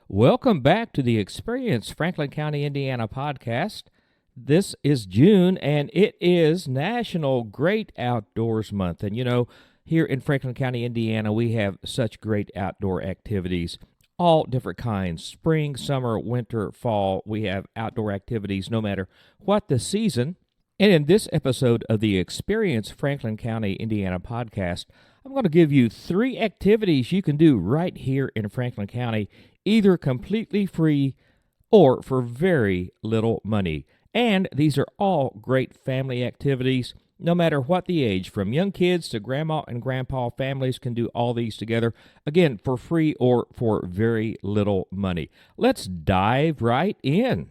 Welcome back to the Experience Franklin County, Indiana podcast. This is June, and it is National Great Outdoors Month. And here in Franklin County, Indiana, we have such great outdoor activities, all different kinds. Spring, summer, winter, fall. We have outdoor activities no matter what the season. And in this episode of the Experience Franklin County, Indiana podcast, I'm going to give you 3 activities you can do right here in Franklin County, either completely free or for very little money. And these are all great family activities, no matter what the age. From young kids to grandma and grandpa, families can do all these together, again, for free or for very little money. Let's dive right in.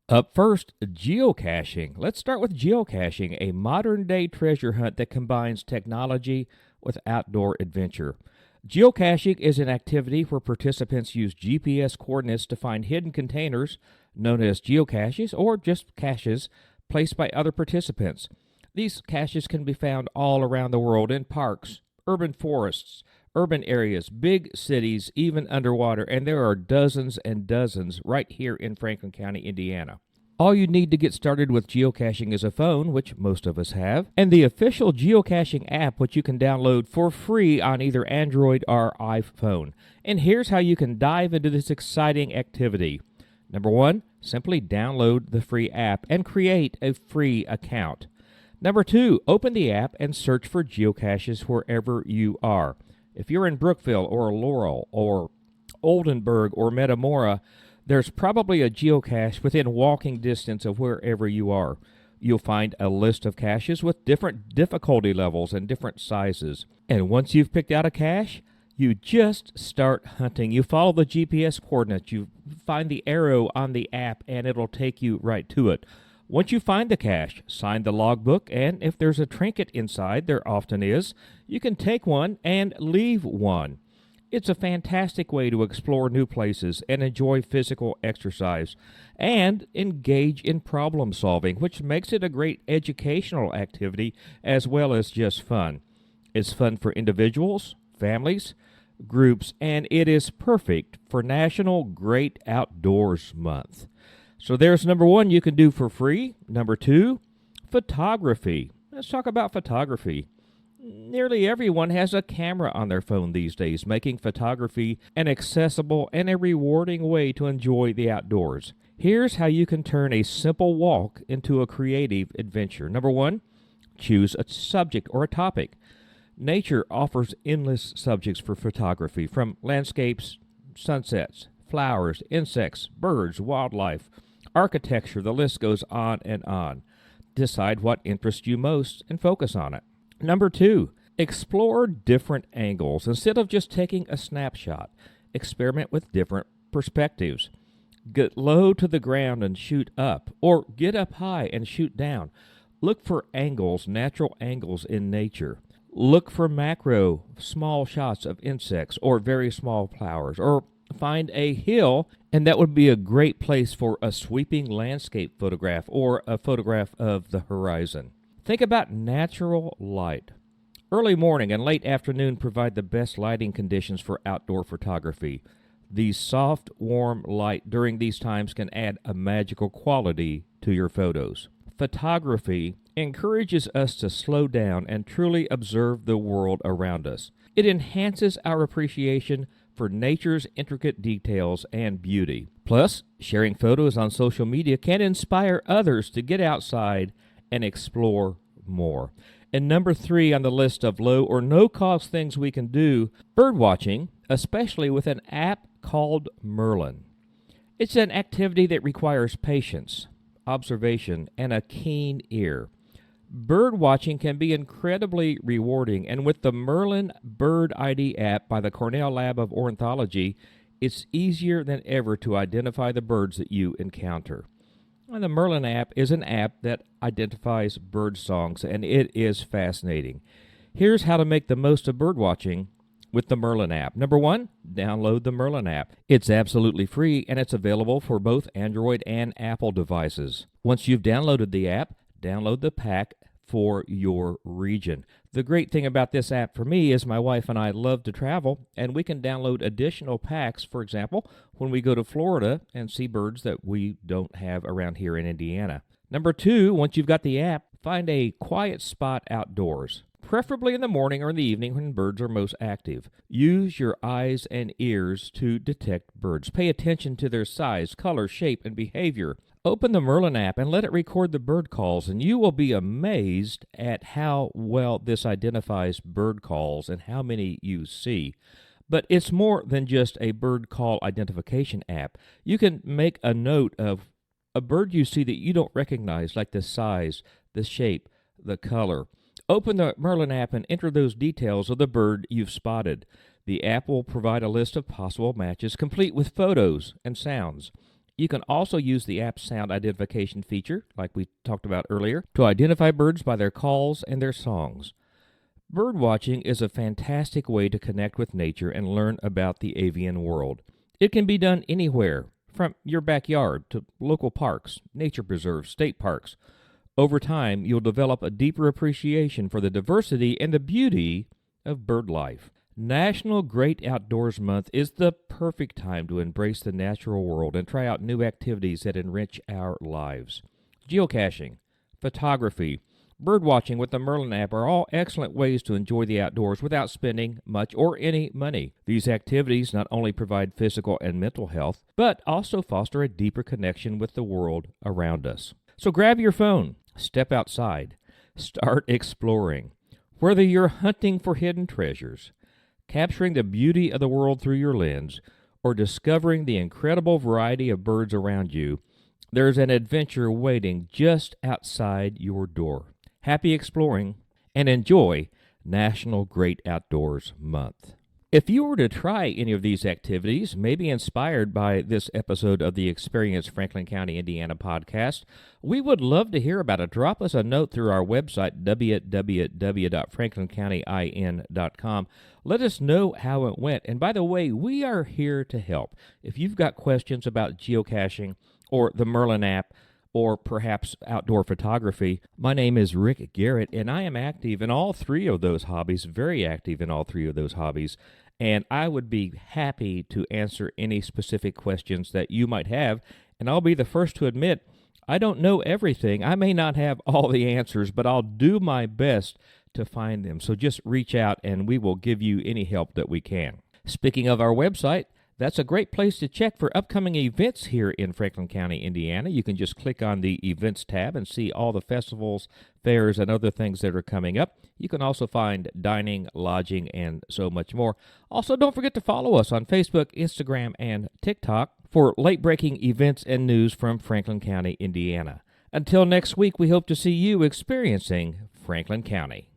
Up first, geocaching. Let's start with geocaching, a modern-day treasure hunt that combines technology with outdoor adventure. Geocaching is an activity where participants use GPS coordinates to find hidden containers, known as geocaches or just caches, placed by other participants. These caches can be found all around the world in parks, urban forests, urban areas, big cities, even underwater, and there are dozens and dozens right here in Franklin County, Indiana. All you need to get started with geocaching is a phone, which most of us have, and the official geocaching app, which you can download for free on either Android or iPhone. And here's how you can dive into this exciting activity. Number 1, simply download the free app and create a free account. Number 2, open the app and search for geocaches wherever you are. If you're in Brookville or Laurel or Oldenburg or Metamora, there's probably a geocache within walking distance of wherever you are. You'll find a list of caches with different difficulty levels and different sizes. And once you've picked out a cache, you just start hunting. You follow the GPS coordinates. You find the arrow on the app, and it'll take you right to it. Once you find the cache, sign the logbook, and if there's a trinket inside, there often is, you can take one and leave one. It's a fantastic way to explore new places and enjoy physical exercise and engage in problem solving, which makes it a great educational activity as well as just fun. It's fun for individuals, families, groups, and it is perfect for National Great Outdoors Month. So there's number 1 you can do for free. Number 2, photography. Let's talk about photography. Nearly everyone has a camera on their phone these days, making photography an accessible and a rewarding way to enjoy the outdoors. Here's how you can turn a simple walk into a creative adventure. Number 1, choose a subject or a topic. Nature offers endless subjects for photography, from landscapes, sunsets, flowers, insects, birds, wildlife, architecture. The list goes on and on. Decide what interests you most and focus on it. Number 2, explore different angles. Instead of just taking a snapshot, experiment with different perspectives. Get low to the ground and shoot up, or get up high and shoot down. Look for angles, natural angles in nature. Look for macro, small shots of insects or very small flowers, or find a hill, and that would be a great place for a sweeping landscape photograph or a photograph of the horizon. Think about natural light. Early morning and late afternoon provide the best lighting conditions for outdoor photography. The soft, warm light during these times can add a magical quality to your photos. Photography encourages us to slow down and truly observe the world around us. It enhances our appreciation for nature's intricate details and beauty. Plus, sharing photos on social media can inspire others to get outside and explore more. And number 3 on the list of low or no-cost things we can do, birdwatching, especially with an app called Merlin. It's an activity that requires patience, observation, and a keen ear. Bird watching can be incredibly rewarding, and with the Merlin Bird ID app by the Cornell Lab of Ornithology, it's easier than ever to identify the birds that you encounter. And the Merlin app is an app that identifies bird songs, and it is fascinating. Here's how to make the most of bird watching with the Merlin app. Number 1, download the Merlin app. It's absolutely free, and it's available for both Android and Apple devices. Once you've downloaded the app, download the pack for your region. The great thing about this app for me is my wife and I love to travel, and we can download additional packs, for example, when we go to Florida and see birds that we don't have around here in Indiana. Number 2, once you've got the app, find a quiet spot outdoors, preferably in the morning or in the evening when birds are most active. Use your eyes and ears to detect birds. Pay attention to their size, color, shape, and behavior. Open the Merlin app and let it record the bird calls, and you will be amazed at how well this identifies bird calls and how many you see. But it's more than just a bird call identification app. You can make a note of a bird you see that you don't recognize, like the size, the shape, the color. Open the Merlin app and enter those details of the bird you've spotted. The app will provide a list of possible matches, complete with photos and sounds. You can also use the app's sound identification feature, like we talked about earlier, to identify birds by their calls and their songs. Birdwatching is a fantastic way to connect with nature and learn about the avian world. It can be done anywhere, from your backyard to local parks, nature preserves, state parks. Over time, you'll develop a deeper appreciation for the diversity and the beauty of bird life. National Great Outdoors Month is the perfect time to embrace the natural world and try out new activities that enrich our lives. Geocaching, photography, birdwatching with the Merlin app are all excellent ways to enjoy the outdoors without spending much or any money. These activities not only provide physical and mental health, but also foster a deeper connection with the world around us. So grab your phone, step outside, start exploring. Whether you're hunting for hidden treasures, capturing the beauty of the world through your lens, or discovering the incredible variety of birds around you, there's an adventure waiting just outside your door. Happy exploring, and enjoy National Great Outdoors Month. If you were to try any of these activities, maybe inspired by this episode of the Experience Franklin County, Indiana podcast, we would love to hear about it. Drop us a note through our website, www.franklincountyin.com. Let us know how it went. And by the way, we are here to help. If you've got questions about geocaching or the Merlin app, or perhaps outdoor photography, my name is Rick Garrett, and I am active in all 3 of those hobbies, very active in all 3 of those hobbies, and I would be happy to answer any specific questions that you might have, and I'll be the first to admit I don't know everything. I may not have all the answers, but I'll do my best to find them. So just reach out, and we will give you any help that we can. Speaking of our website, that's a great place to check for upcoming events here in Franklin County, Indiana. You can just click on the Events tab and see all the festivals, fairs, and other things that are coming up. You can also find dining, lodging, and so much more. Also, don't forget to follow us on Facebook, Instagram, and TikTok for late-breaking events and news from Franklin County, Indiana. Until next week, we hope to see you experiencing Franklin County.